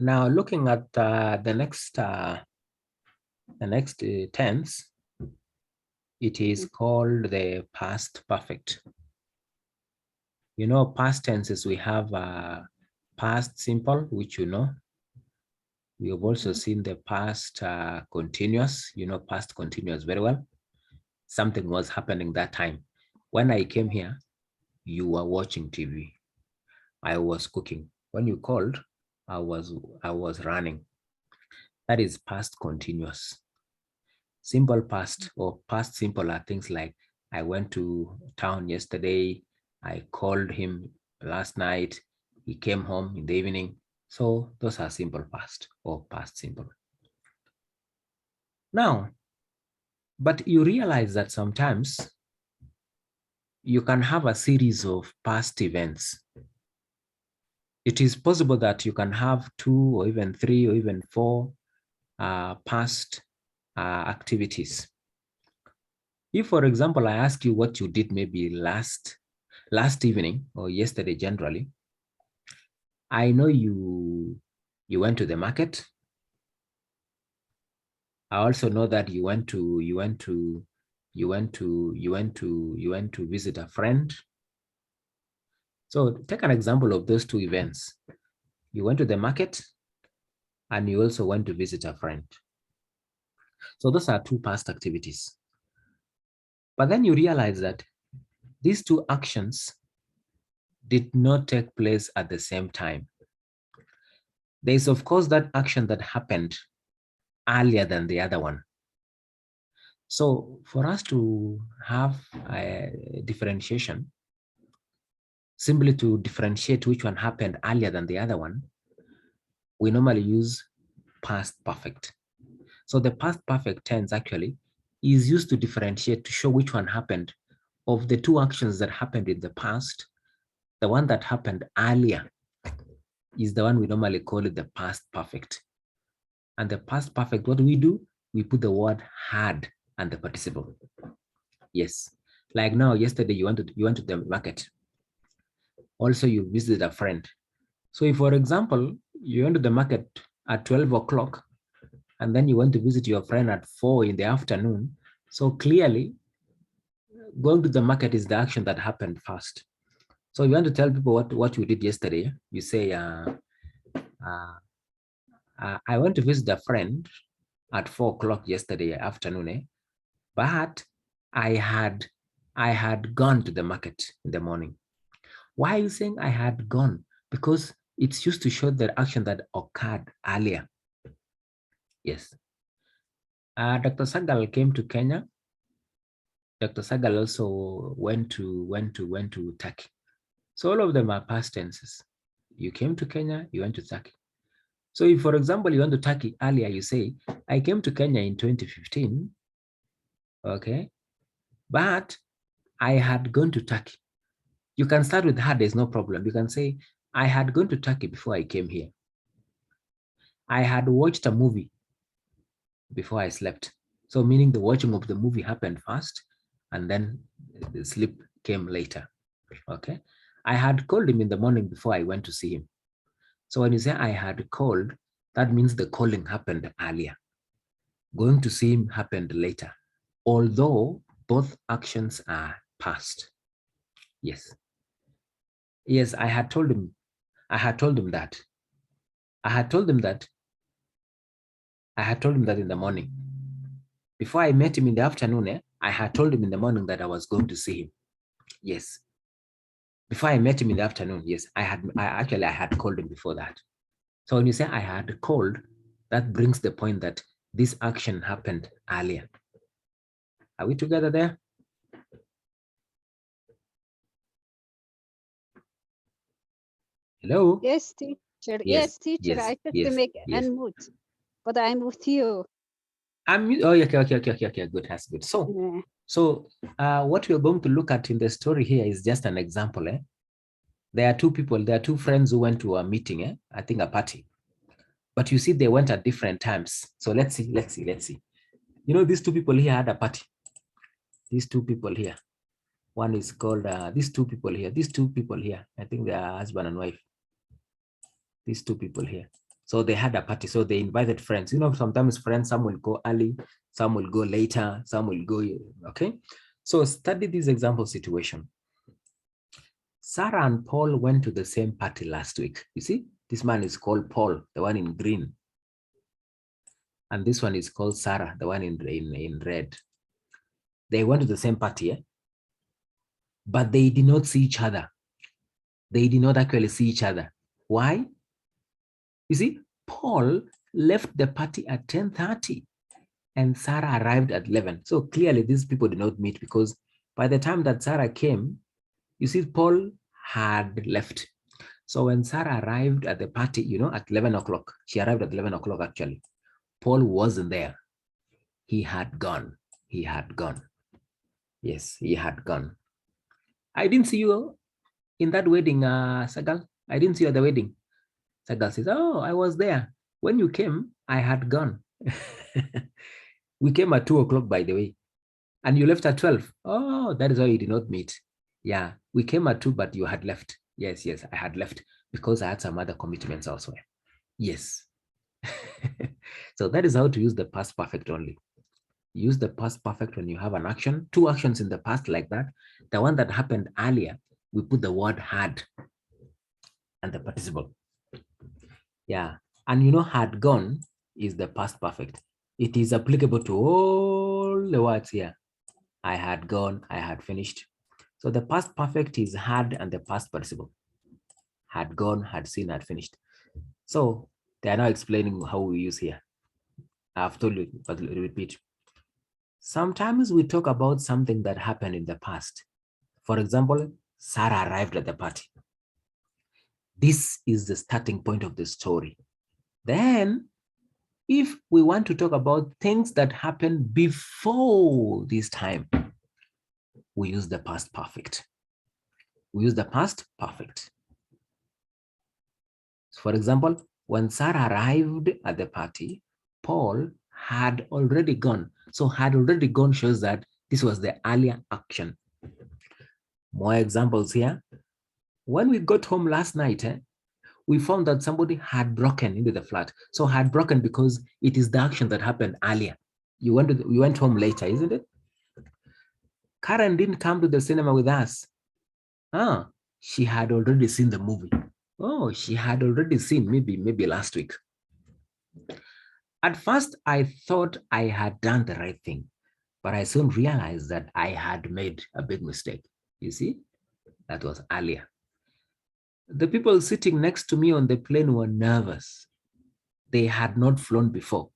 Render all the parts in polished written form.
Now looking at the next tense, it is called the past perfect. You know, past tenses, we have past simple, which you know. We have also seen the past continuous, you know, past continuous very well. Something was happening that time. When I came here, you were watching TV. I was cooking. When you called, I was running. That is past continuous. Simple past or past simple are things like I went to town yesterday, I called him last night, he came home in the evening. So those are simple past or past simple. Now, but you realize that sometimes you can have a series of past events. It is possible that you can have 2 or even 3 or even 4 past activities. If, for example, I ask you what you did maybe last evening or yesterday generally, I know you went to the market. I also know that you went to visit a friend. So take an example of those 2 events. You went to the market and you also went to visit a friend. So those are 2 past activities. But then you realize that these 2 actions did not take place at the same time. There is, of course, that action that happened earlier than the other one. So for us to have a differentiation, simply to differentiate which one happened earlier than the other one, we normally use past perfect. So the past perfect tense actually is used to differentiate, to show which one happened of the 2 actions that happened in the past. The one that happened earlier is the one we normally call it the past perfect. And the past perfect, what do? We put the word had and the participle. Yes. Like now, yesterday you went to the market. Also, you visited a friend. So if, for example, you went to the market at 12 o'clock and then you went to visit your friend at 4 in the afternoon. So clearly, going to the market is the action that happened first. So you want to tell people what you did yesterday. You say, I went to visit a friend at 4 o'clock yesterday afternoon, but I had gone to the market in the morning. Why are you saying I had gone? Because it's used to show the action that occurred earlier. Yes. Dr. Sagal came to Kenya. Dr. Sagal also went to Turkey. So all of them are past tenses. You came to Kenya, you went to Turkey. So if, for example, you went to Turkey earlier, you say, I came to Kenya in 2015, okay, but I had gone to Turkey. You can start with had, there's no problem. You can say, I had gone to Turkey before I came here. I had watched a movie before I slept. So meaning the watching of the movie happened first and then the sleep came later, okay? I had called him in the morning before I went to see him. So when you say I had called, that means the calling happened earlier. Going to see him happened later, although both actions are past. Yes. Yes, I had told him that. I had told him that in the morning. Before I met him in the afternoon, I had told him in the morning that I was going to see him. Yes. Before I met him in the afternoon, yes, I had called him before that. So when you say I had called, that brings the point that this action happened earlier. Are we together there? Hello? Yes, teacher. Yes, Yes, teacher. yes, I have to yes, make yes. unmute, but I'm with you. Oh, okay, good, that's good. So what we're going to look at in the story here is just an example. There are 2 people, there are 2 friends who went to a meeting, I think a party. But you see, they went at different times. So let's see. You know, these 2 people here had a party. These 2 people here. One is called, these 2 people here. I think they are husband and wife. These 2 people here. So they had a party. So they invited friends. You know, sometimes friends, some will go early, some will go later, some will go, okay? So study this example situation. Sarah and Paul went to the same party last week. You see, this man is called Paul, the one in green. And this one is called Sarah, the one in red. They went to the same party, but they did not see each other. They did not actually see each other. Why? You see, Paul left the party at 10:30 and Sarah arrived at 11. So clearly these people did not meet because by the time that Sarah came, you see, Paul had left. So when Sarah arrived at the party, you know, at 11 o'clock, she arrived at 11 o'clock actually. Paul wasn't there. He had gone. He had gone. Yes, he had gone. I didn't see you in that wedding, Sagal. I didn't see you at the wedding. Sagal says, oh, I was there. When you came, I had gone. We came at 2 o'clock, by the way. And you left at 12. Oh, that is why you did not meet. Yeah, we came at 2, but you had left. Yes, yes, I had left because I had some other commitments elsewhere. Yes. So that is how to use the past perfect only. Use the past perfect when you have an action, 2 actions in the past like that. The one that happened earlier, we put the word had and the participle. Yeah, and you know, had gone is the past perfect. It is applicable to all the words here. I had gone, I had finished. So the past perfect is had and the past participle. Had gone, had seen, had finished. So they are now explaining how we use here. I've told you, but I'll repeat. Sometimes we talk about something that happened in the past. For example, Sarah arrived at the party. This is the starting point of the story. Then, if we want to talk about things that happened before this time, we use the past perfect. We use the past perfect. For example, when Sarah arrived at the party, Paul had already gone. So had already gone shows that this was the earlier action. More examples here. When we got home last night, we found that somebody had broken into the flat. So had broken because it is the action that happened earlier. You went home later, isn't it? Karen didn't come to the cinema with us. She had already seen the movie. Oh, she had already seen maybe last week. At first, I thought I had done the right thing, but I soon realized that I had made a big mistake. You see, that was earlier. The people sitting next to me on the plane were nervous. They had not flown before,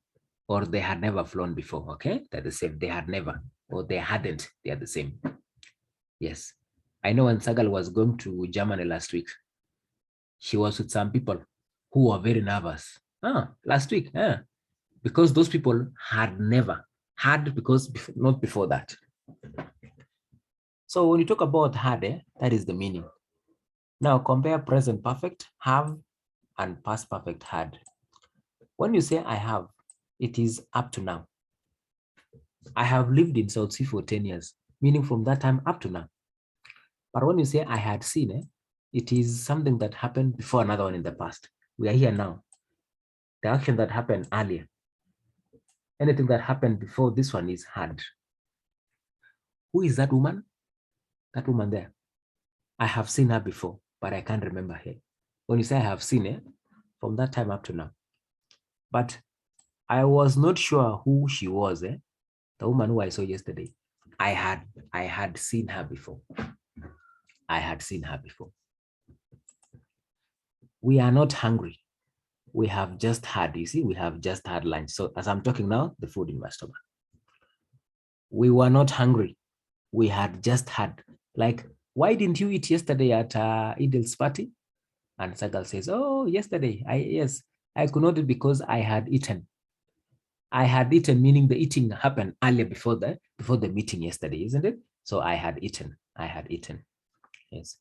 or they had never flown before, okay? They're the same. They had never, or they hadn't. They are the same. Yes. I know when Sagal was going to Germany last week, she was with some people who were very nervous. Last week, because those people had never had, because not before that. So when you talk about had, that is the meaning. Now compare present perfect have and past perfect had. When you say I have, it is up to now. I have lived in South Sea for 10 years, meaning from that time up to now. But when you say I had seen, it is something that happened before another one in the past. We are here now. The action that happened earlier. Anything that happened before this one is had. Who is that woman? That woman there. I have seen her before, but I can't remember her. When you say I have seen her, from that time up to now. But I was not sure who she was, the woman who I saw yesterday. I had seen her before. I had seen her before. We are not hungry. We have just had, you see, we have just had lunch. So as I'm talking now, the food in my stomach. We were not hungry. We had just had. Like, why didn't you eat yesterday at Idil's party? And Sagal says, oh, yesterday, yes, I could not eat because I had eaten. I had eaten, meaning the eating happened earlier before the meeting yesterday, isn't it? So I had eaten. I had eaten. Yes.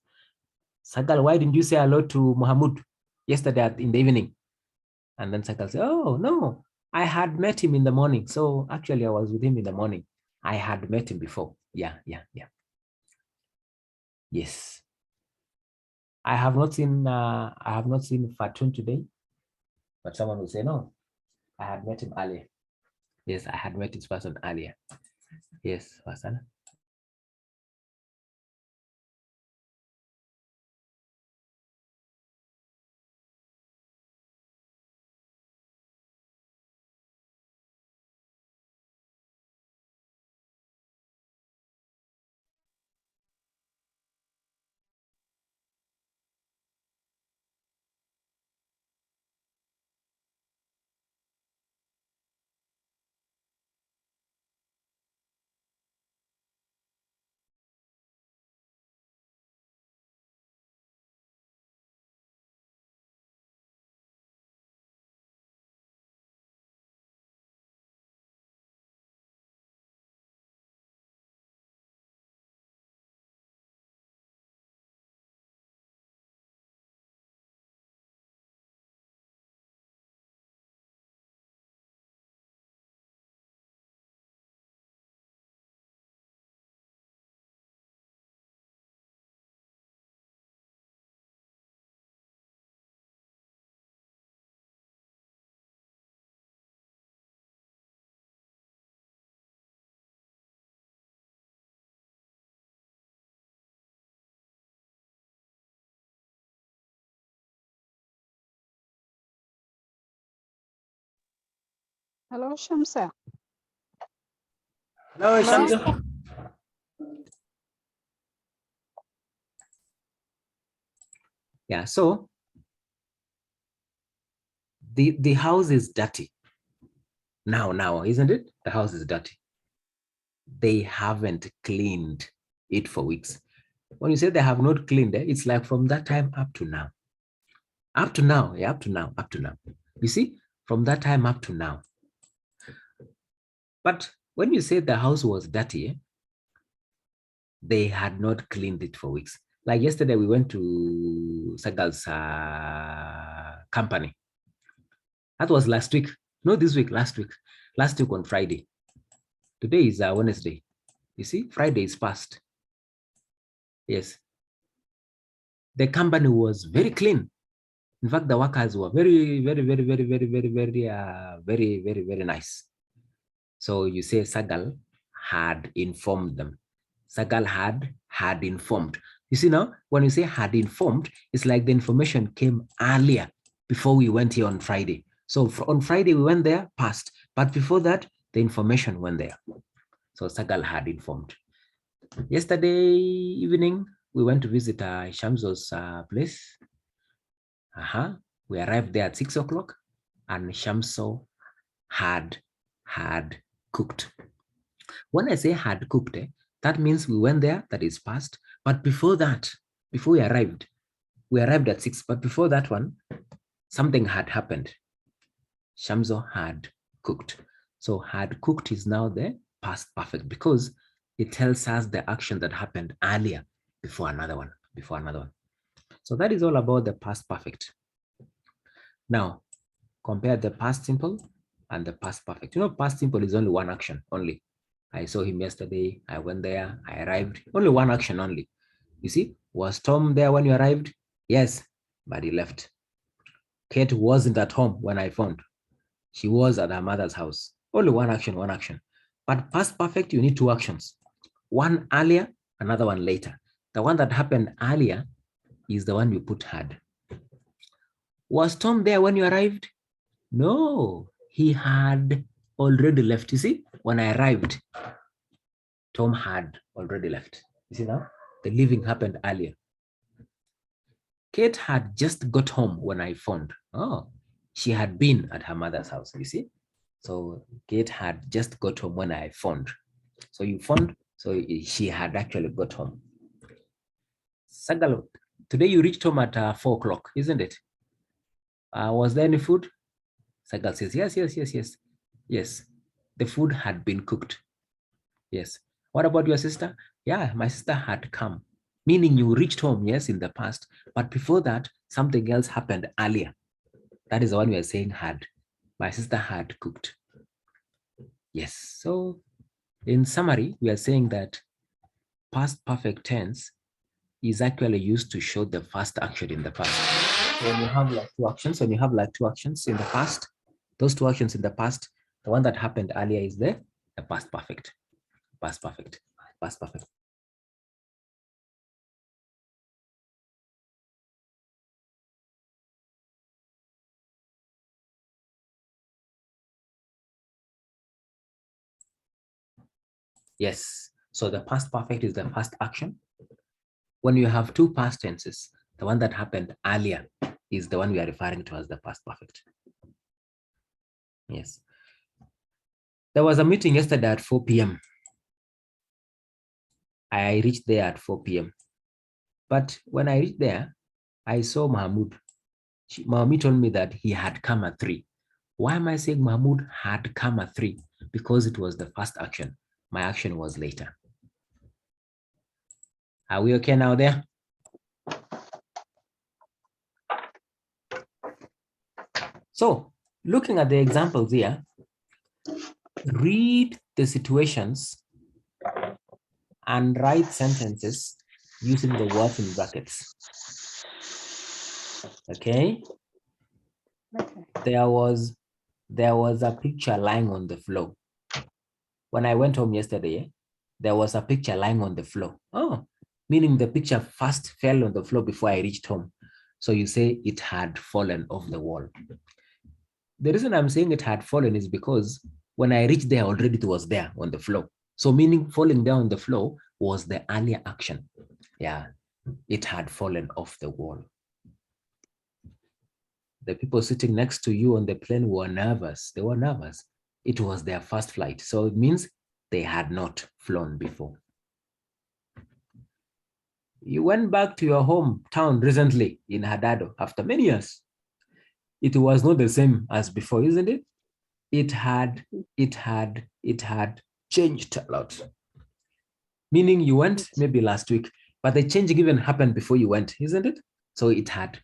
Sagal, why didn't you say hello to Mohamud yesterday in the evening? And then Sagal said, oh, no, I had met him in the morning. So actually I was with him in the morning. I had met him before. Yeah. Yes. I have not seen Fatun today. But someone will say, no, I had met him earlier. Yes, I had met this person earlier. Yes, Wasana. Hello, Shamsa. No, Hello. Shamsu. Yeah, so the house is dirty. Now, isn't it? The house is dirty. They haven't cleaned it for weeks. When you say they have not cleaned it, it's like from that time up to now. Up to now, yeah, up to now, up to now. You see, from that time up to now. But when you say the house was dirty, they had not cleaned it for weeks. Like yesterday, we went to Sagal's company. That was last week. No, this week, last week. Last week on Friday. Today is Wednesday. You see, Friday is past. Yes. The company was very clean. In fact, the workers were very nice. So you say Sagal had informed them. Sagal had informed. You see now, when you say had informed, it's like the information came earlier before we went here on Friday. So on Friday, we went there, past. But before that, the information went there. So Sagal had informed. Yesterday evening, we went to visit Shamso's place. We arrived there at 6 o'clock and Shamso had cooked. When I say had cooked, that means we went there, that is past. But before that, before we arrived at 6, but before that one, something had happened. Shamso had cooked. So had cooked is now the past perfect because it tells us the action that happened earlier before another one. So that is all about the past perfect. Now, compare the past simple and the past perfect. You know, past simple is only one action only. I saw him yesterday. I went there. I arrived. Only one action only. You see, was Tom there when you arrived? Yes, but he left. Kate wasn't at home when I phoned. She was at her mother's house. Only one action, one action. But past perfect, you need two actions. One earlier, another one later. The one that happened earlier is the one you put had. Was Tom there when you arrived? No, he had already left. You see, when I arrived, Tom had already left. You see now, the leaving happened earlier. Kate had just got home when I phoned. Oh, she had been at her mother's house, you see. So Kate had just got home when I phoned. So you phoned, so she had actually got home. Sagal, today you reached home at 4 o'clock, isn't it? Was there any food? Sagal says, yes. Yes, the food had been cooked. Yes. What about your sister? Yeah, my sister had come, meaning you reached home, yes, in the past. But before that, something else happened earlier. That is the one we are saying had. My sister had cooked. Yes. So in summary, we are saying that past perfect tense is actually used to show the first action in the past. So when you have like two actions, in the past, those two actions in the past, the one that happened earlier is the past perfect. Past perfect. Past perfect. Yes. So the past perfect is the first action. When you have two past tenses, the one that happened earlier is the one we are referring to as the past perfect. Yes. There was a meeting yesterday at 4 p.m. I reached there at 4 p.m. But when I reached there, I saw Mahmoud. Mahmoud told me that he had come at 3. Why am I saying Mahmoud had come at 3? Because it was the first action. My action was later. Are we okay now there? So looking at the examples here, read the situations and write sentences using the words in brackets. Okay. Okay. There was a picture lying on the floor. When I went home yesterday, there was a picture lying on the floor. Oh, meaning the picture first fell on the floor before I reached home. So you say it had fallen off the wall. The reason I'm saying it had fallen is because when I reached there, already it was there on the floor. So meaning falling down on the floor was the earlier action. Yeah, it had fallen off the wall. The people sitting next to you on the plane were nervous. They were nervous. It was their first flight. So it means they had not flown before. You went back to your hometown recently in Hadado after many years. It was not the same as before, isn't it? It had changed a lot. Meaning you went maybe last week, but the change even happened before you went, isn't it? So it had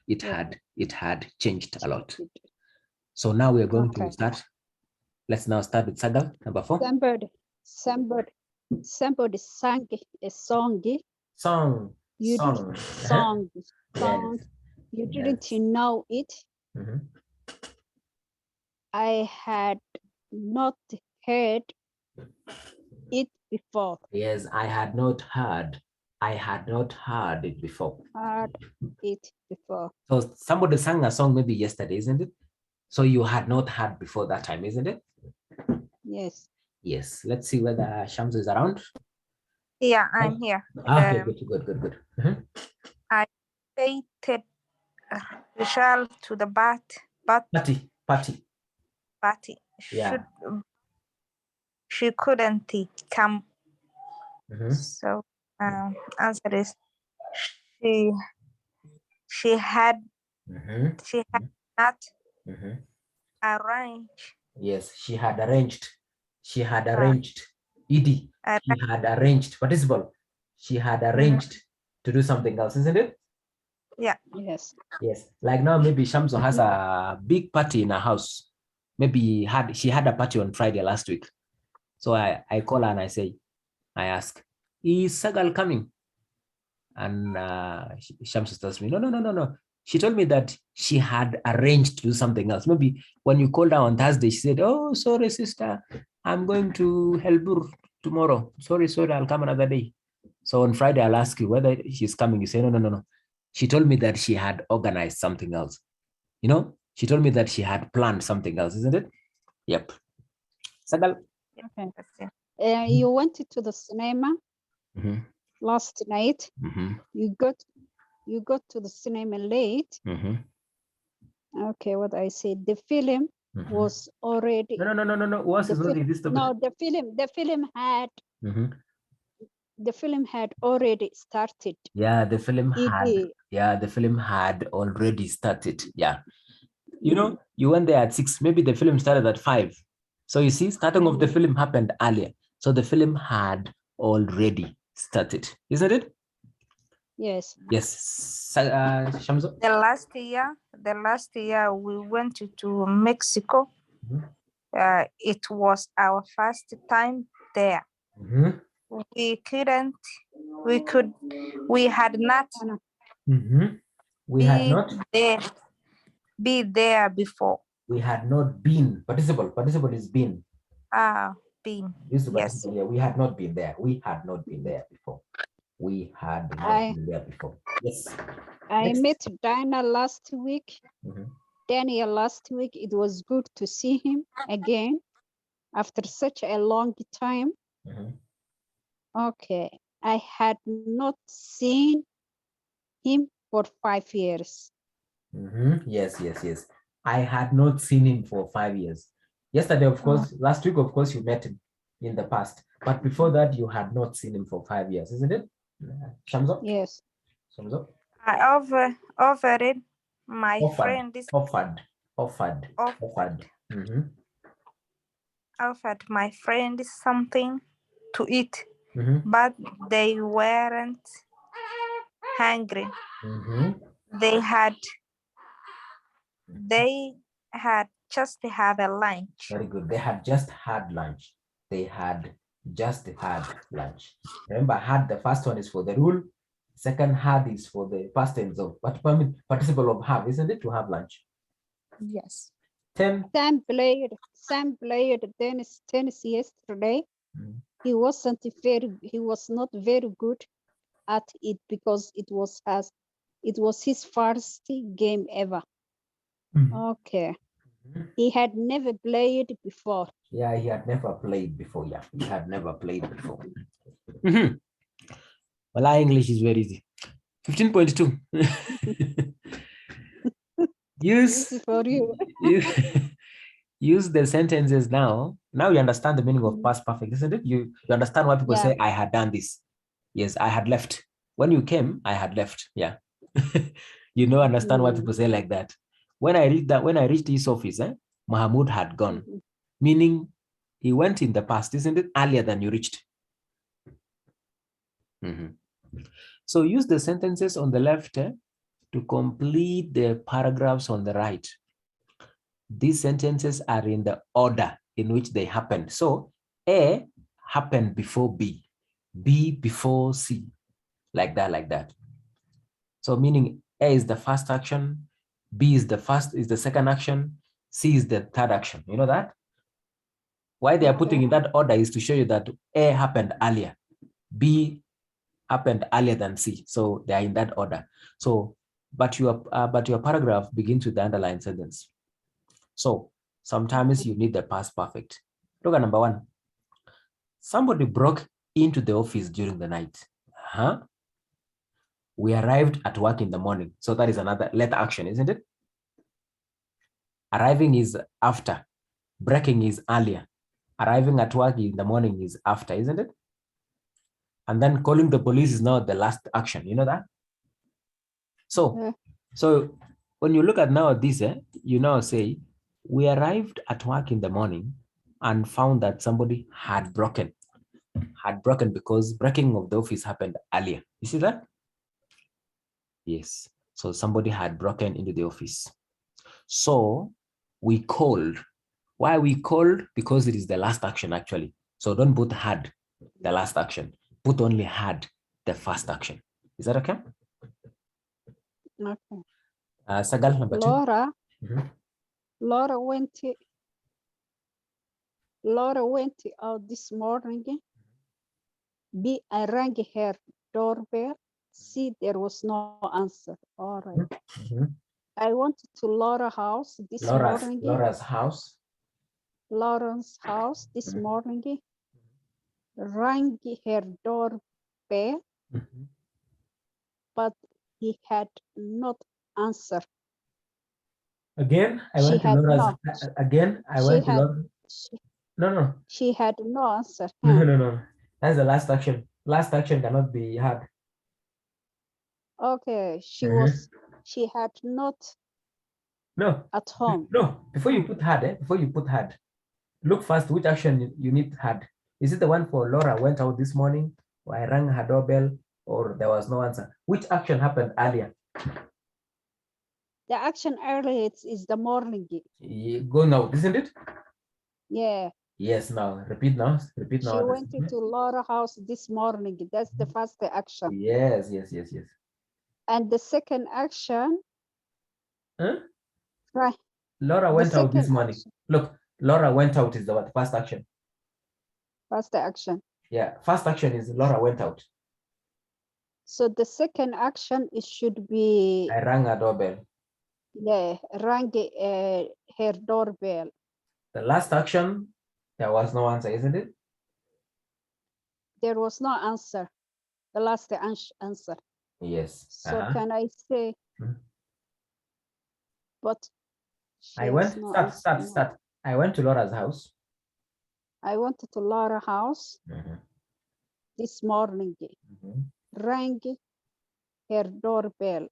changed a lot. So now we are going to start. Let's now start with Sagal, number 4. Somebody sang a song. Song. You Song. song. Song. Yes. You didn't know it. Mhm. I had not heard it before. Yes, I had not heard it before. Heard it before. So somebody sang a song maybe yesterday, isn't it? So you had not heard before that time, isn't it? Yes. Yes. Let's see whether Shams is around. Yeah, I'm here. Okay, good. Mhm. I invited Vishal to the party. Yeah. She couldn't come. Mhm. So answer is she had Mhm. not Mhm. arranged. Yes, she had arranged. She had arranged. Edie, she had arranged. Participle. She had arranged to do something else, isn't it? Yeah. Yes. Yes. Like now, maybe Shamso has a big party in her house. Maybe she had a party on Friday last week. So I call her and I ask, is Sagal coming? And Shamsu tells me, no. She told me that she had arranged to do something else. Maybe when you called her on Thursday, she said, oh, sorry, sister, I'm going to Helbur tomorrow. Sorry, I'll come another day. So on Friday, I'll ask you whether she's coming. You say, no. She told me that she had organized something else. You know, she told me that she had planned something else, isn't it? Yep. Sagal. Okay. You went to the cinema last night. You got to the cinema late. Okay, what I said, the film was already. No. Was is only this topic. No, the film had already started. Yeah, the film had already started. Yeah. You know, you went there at 6, maybe the film started at 5. So you see, starting of the film happened earlier. So the film had already started, isn't it? Yes. Yes. Shamso? The last year we went to Mexico. It was our first time there. We couldn't we had not We had not be there before. We had not been. Participle is been. Been. Use the Yes. participle here. We had not been there. We had not been there before. We had not been there before. Yes. I Next. met Dana last week. Mhm. Daniel last week. It was good to see him again after such a long time. Mhm. Okay. I had not seen him for 5 years. Yes, yes, yes. I had not seen him for 5 years. Yesterday, of course, last week, of course, you met him in the past. But before that, you had not seen him for 5 years, isn't it? Thumbs up? Yes. Thumbs up? I offered my friend this Offered. offered Mhm. offered my friend something to eat, Mhm. but they weren't hungry. Mhm. They had just had a lunch. Very good. They had just had lunch. They had just had lunch. Remember, had, the first one is for the rule. Second, had is for the past tense of participle of have, isn't it? To have lunch. Yes. 10. Sam played tennis yesterday. Mhm. He was not very good at it because it was his first game ever. Okay. He had never played before. Yeah, he had never played before. Yeah, he had never played before. Well, our English is very easy. 15.2. Easy for you. Use the sentences now. Now you understand the meaning of past perfect, isn't it? You understand why people say, I had done this. Yes, I had left. When you came, I had left. Yeah. Understand why people say like that. When I reached his office, Mahmoud had gone. Meaning he went in the past, isn't it? Earlier than you reached. So use the sentences on the left to complete the paragraphs on the right. These sentences are in the order in which they happen. So A happened before B, B before C, like that. So meaning A is the first action, B is the second action, C is the third action. You know that? Why they are putting in that order is to show you that A happened earlier, B happened earlier than C. So they are in that order. So, but your paragraph begins with the underlined sentence. So sometimes you need the past perfect. Look at number 1. Somebody broke into the office during the night. We arrived at work in the morning. So that is another later action, isn't it? Arriving is after. Breaking is earlier. Arriving at work in the morning is after, isn't it? And then calling the police is now the last action. You know that? So, so when you look at now this, you now say, we arrived at work in the morning and found that somebody had broken because breaking of the office happened earlier. You see that? Yes. So somebody had broken into the office. So we called. Why we called? Because it is the last action actually. So don't put had, the last action. Put only had, the first action. Is that okay? Okay. Sagal, number 2. Laura went out this morning. I rang her doorbell. See, there was no answer. All right. I went to Laura's house this morning. Laura's house. Lauren's house this morning. Rang her doorbell, but he had not answered. Again, I went to Laura's. Again, I went to Laura. No. She had no answer. No. That's the last action. Last action cannot be had. Okay, she had not. No. At home. No. Before you put had, look first which action you need had. Is it the one for Laura went out this morning, or I rang her doorbell, or there was no answer? Which action happened earlier? The action earlier is the morning. Go now, isn't it? Yeah. Yes, now repeat now. Repeat now. She went to Laura's house this morning. That's the first action. Yes. And the second action, Huh? right? Laura The went out this second morning. action, Look, Laura went out is the what? First action. first action. Yeah, first action is Laura went out. So the second action, it should be, I rang a doorbell. yeah, rang her doorbell. The last action, there was no answer, isn't it? There was no answer. The last answer. Yes. So can I say, but I went, start. I went to Laura's house. I went to Laura's house this morning. Rang her doorbell.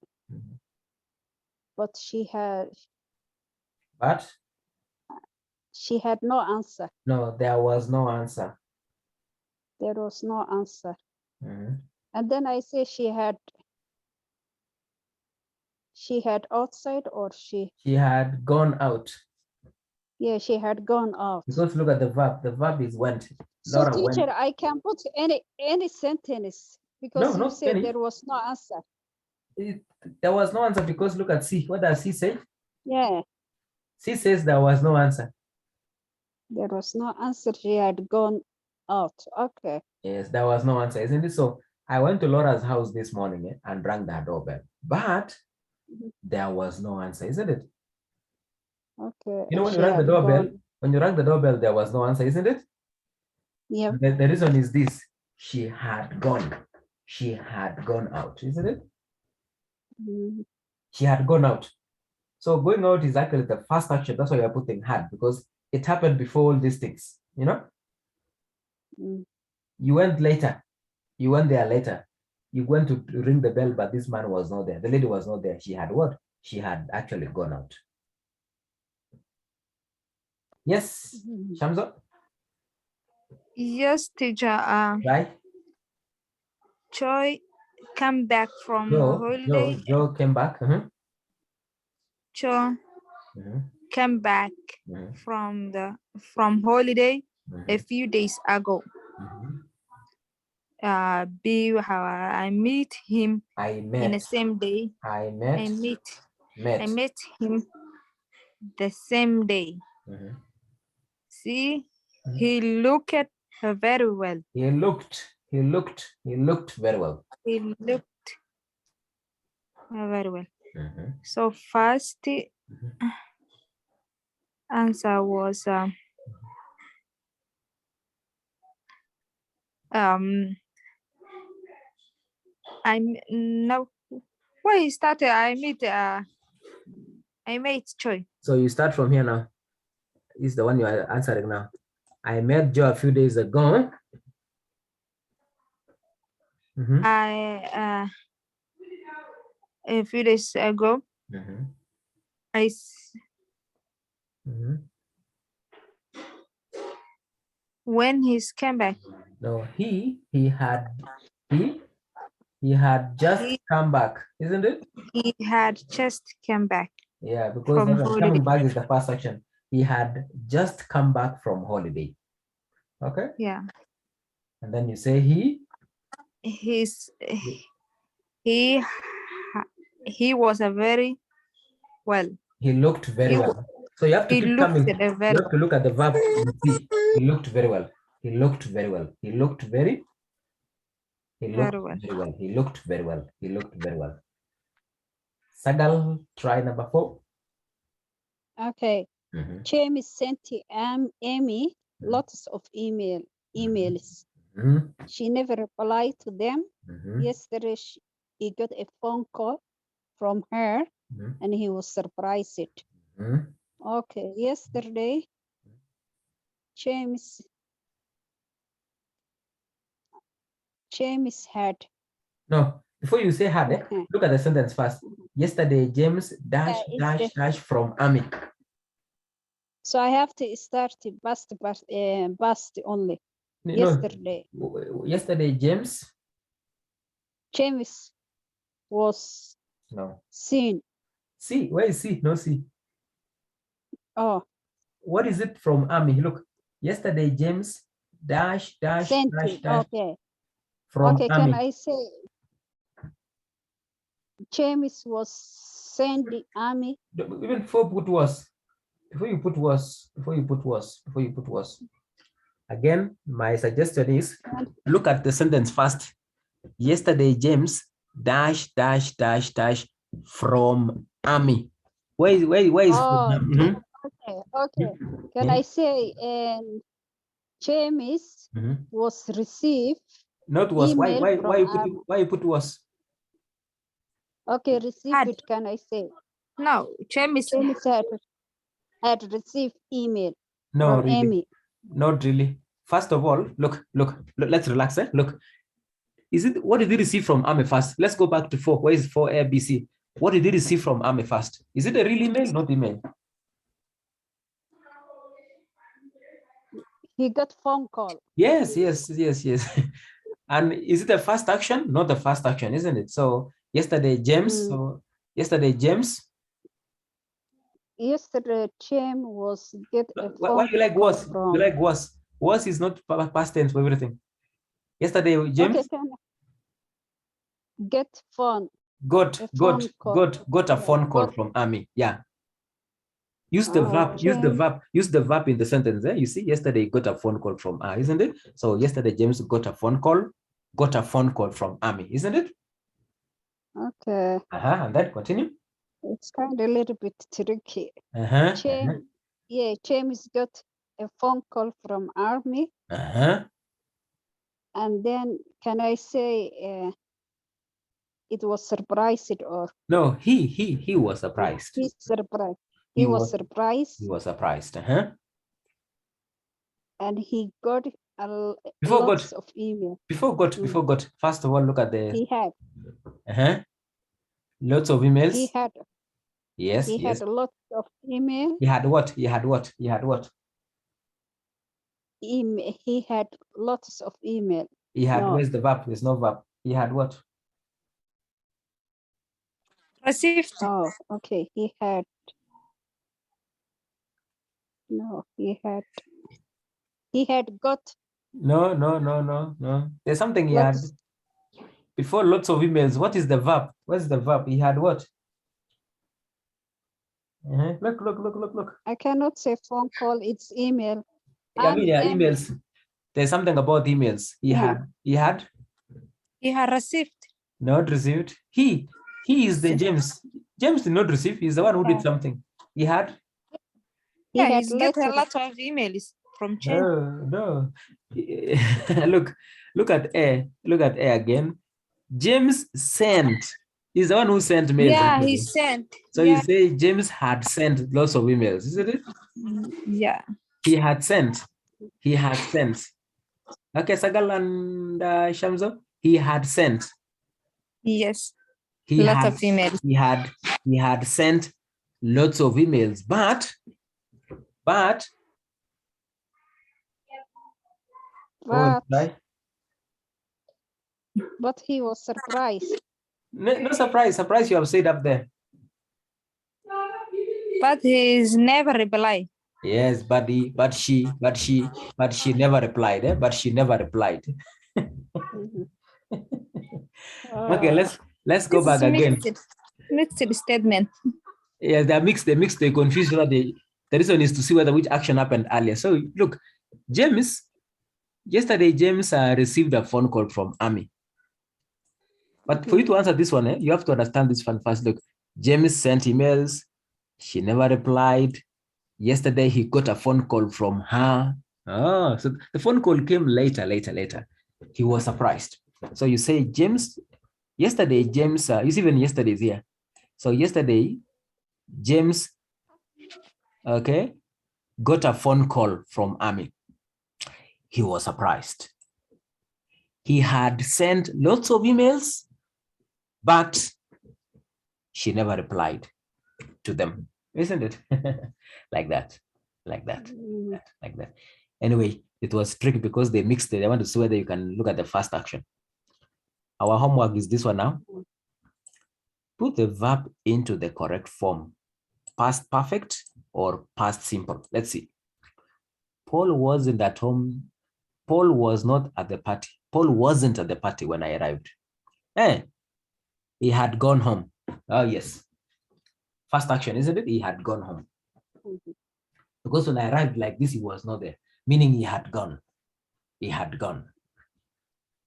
But she had no answer. No, there was no answer. There was no answer. And then I say she had outside, or she had gone out. Yeah, she had gone out. Because look at the verb. The verb is went. So Laura teacher, went. I can put any sentence because you said there was no answer. There was no answer because look at C. What does C say? Yeah. C says there was no answer. There was no answer. She had gone out. Okay. Yes, there was no answer, isn't it? So I went to Laura's house this morning and rang the doorbell, but there was no answer, isn't it? Okay. You know, when you rang the doorbell, there was no answer, isn't it? Yeah. The reason is this: she had gone. She had gone out, isn't it? She had gone out. So going out is actually the first action. That's why you're putting had, because it happened before all these things, you know? You went later. You went there later. You went to ring the bell, but this man was not there. The lady was not there. She had what? She had actually gone out. Yes, Shamsa? Yes, teacher. Right? Joy came back from holiday. Joe came back. Joy came back from holiday a few days ago. I met him in the same day. I met him the same day. See, he looked very well. He looked very well. He looked very well. So first answer was why started I made Joy. So you start from here now. This is the one you are answering now. I met Joe a few days ago. A few days ago. When he came back. No, he had just come back, isn't it? He had just come back. Yeah, because coming back is the first action. He had just come back from holiday. Okay. Yeah. And then you say he was a very well. He looked very well. So you have to keep coming. You have to look at the verb and see. He looked very well. He looked very well. He looked very well. He looked very well. He looked very well. Sagal, try number 4. Okay. James sent Amy lots of emails. She never replied to them. Yesterday, he got a phone call from her and he was surprised. Okay, yesterday, James had. No, before you say had, look at the sentence first. Yesterday, James dash from army. So I have to start past only. Yesterday. Yesterday, James was seen. See, where is C? No C. Oh. What is it from army? Look, Yesterday, James dash dash sent dash it. dash Okay. from Okay, Amy. can I say James was sending Amy? Even before put was, before you put was. Again, my suggestion is look at the sentence first. Yesterday, James dash dash dash dash from Amy. Where is Oh, from? okay. Can I say James was received not was email why you put was? Okay, receive it. Can I say? No, James had received email No, from really. Amy. Not really. First of all, look, let's relax. Look, what did he receive from Amy first? Let's go back to 4. Where is 4 ABC? What did he receive from Amy first? Is it a real email? Not email. He got phone call. Yes. And is it the first action? Not the first action, isn't it? So yesterday, James. So yesterday, James. Yesterday, James was get a phone Why you like was? from... You like was? Was is not past tense for everything. Yesterday, James. Okay, can get phone. Got a phone call from Amy. Yeah. Use the verb. Use the verb in the sentence. You see, yesterday got a phone call from her, isn't it? So yesterday James got a phone call from Amy, isn't it? Okay. And then continue. It's kind of a little bit tricky. James got a phone call from Amy. And then can I say it was surprised or? No, he was surprised. He's surprised. He was surprised. He was surprised. And he got lots of email. Before got. First of all, look at the. He had. Lots of emails. He had. Yes. He had lots of email. He had what? He had lots of email. He had. No. Where's the verb? There's no verb. He had what? Received. Oh, okay. He had. No, he had got. No. There's something he had. Before lots of emails. What is the verb? What's the verb? He had what? Look. I cannot say phone call. It's email. Emails. There's something about emails. He had received. Not received. He is the James. James did not receive. He's the one who did something. He had. He's get a lot of emails from James. No. Look at A. Look at A again. James sent. He's the one who sent mails. Yeah, he sent. So you say James had sent lots of emails, isn't it? Yeah. He had sent. Okay, Sagal and Shamzo. He had sent. Yes. Lots of emails. He had sent lots of emails, but he was surprised. No surprise. Surprise, you have said up there. But he's never replied. Yes, but she never replied. But she never replied. Okay, let's go back again. Mixed statement. Yes, they're mixed. They confused. The reason is to see which action happened earlier. So look, yesterday James received a phone call from Amy. But for you to answer this one, you have to understand this one first. Look, James sent emails. She never replied. Yesterday, he got a phone call from her. Oh, so the phone call came later. He was surprised. So you say, yesterday, James, even yesterday's here. So yesterday, James, got a phone call from Amy. He was surprised. He had sent lots of emails, but she never replied to them, isn't it? like that. Anyway, it was tricky because they mixed it. I want to see whether you can look at the first action. Our homework is this one now. Put the verb into the correct form. Past perfect or past simple. Let's see. Paul wasn't at home. Paul was not at the party. Paul wasn't at the party when I arrived. He had gone home. Oh, yes. First action, isn't it? He had gone home. Because when I arrived like this, he was not there, meaning he had gone. He had gone.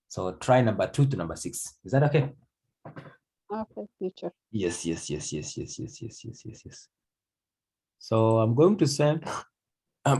So try number 2 to number 6. Is that okay? Okay, teacher. Yes. So I'm going to send